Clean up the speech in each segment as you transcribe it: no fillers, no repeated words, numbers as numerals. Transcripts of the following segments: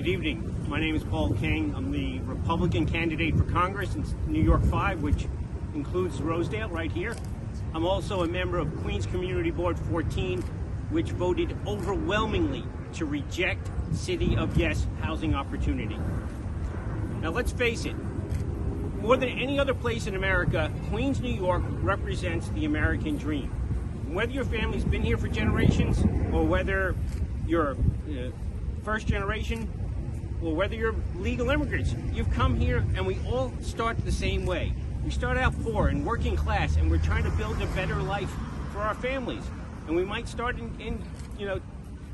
Good evening. My name is Paul King. I'm the Republican candidate for Congress in New York 5, which includes Rosedale right here. I'm also a member of Queens Community Board 14, which voted overwhelmingly to reject City of Yes housing opportunity. Now let's face it, more than any other place in America, Queens, New York represents the American dream. Whether your family's been here for generations, or whether you're first generation, or whether you're legal immigrants, you've come here and we all start the same way. We start out poor and working class, and we're trying to build a better life for our families. And we might start in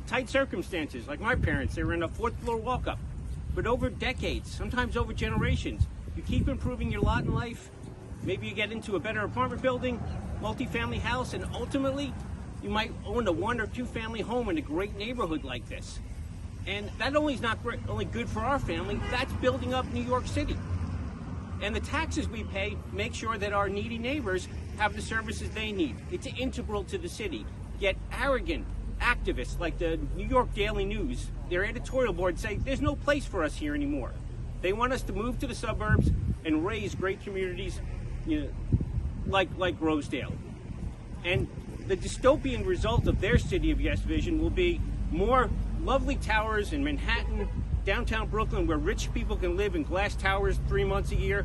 tight circumstances, like my parents. They were in a fourth floor walk-up. But over decades, sometimes over generations, you keep improving your lot in life. Maybe you get into a better apartment building, multi-family house, and ultimately you might own a 1 or 2 family home in a great neighborhood like this. And that only is not only good for our family, that's building up New York City. And the taxes we pay make sure that our needy neighbors have the services they need. It's integral to the city. Yet arrogant activists like the New York Daily News, their editorial board, say there's no place for us here anymore. They want us to move to the suburbs and raise great communities like Rosedale. And the dystopian result of their City of Yes vision will be more lovely towers in Manhattan, downtown Brooklyn, where rich people can live in glass towers 3 months a year,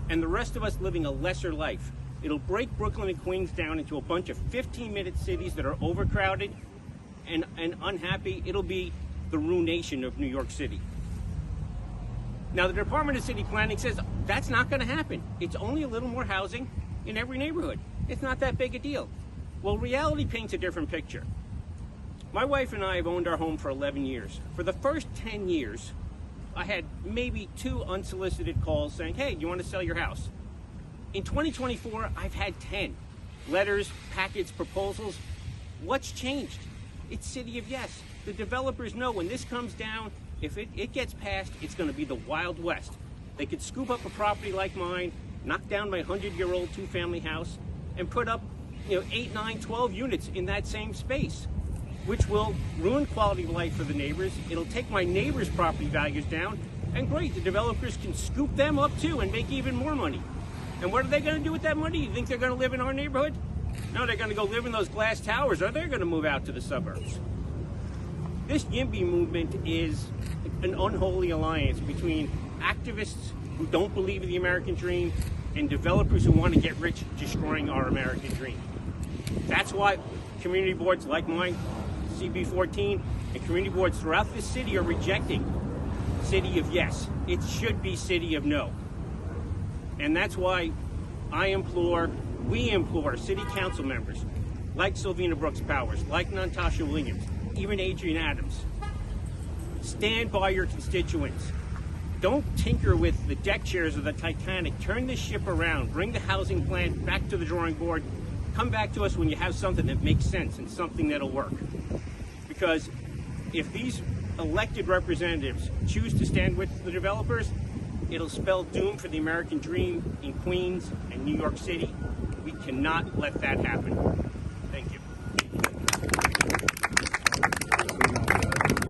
and the rest of us living a lesser life. It'll break Brooklyn and Queens down into a bunch of 15-minute cities that are overcrowded and unhappy. It'll be the ruination of New York City. Now, the Department of City Planning says that's not going to happen. It's only a little more housing in every neighborhood. It's not that big a deal. Well, reality paints a different picture. My wife and I have owned our home for 11 years. For the first 10 years, I had maybe 2 unsolicited calls saying, hey, you want to sell your house? In 2024, I've had 10 letters, packets, proposals. What's changed? It's City of Yes. The developers know when this comes down, if it gets passed, it's going to be the Wild West. They could scoop up a property like mine, knock down my 100-year-old 2-family house, and put up 8, 9, 12 units in that same space, which will ruin quality of life for the neighbors. It'll take my neighbors' property values down, and great, the developers can scoop them up too and make even more money. And what are they going to do with that money? You think they're going to live in our neighborhood? No, they're going to go live in those glass towers, or they're going to move out to the suburbs. This YIMBY movement is an unholy alliance between activists who don't believe in the American dream and developers who want to get rich destroying our American dream. That's why community boards like mine, CB14, and community boards throughout this city are rejecting City of Yes. It should be City of No. And that's why we implore city council members like Sylvina Brooks Powers, like Natasha Williams, even Adrienne Adams, stand by your constituents. Don't tinker with the deck chairs of the Titanic. Turn this ship around. Bring the housing plan back to the drawing board. Come back to us when you have something that makes sense and something that'll work. Because if these elected representatives choose to stand with the developers, it'll spell doom for the American dream in Queens and New York City. We cannot let that happen.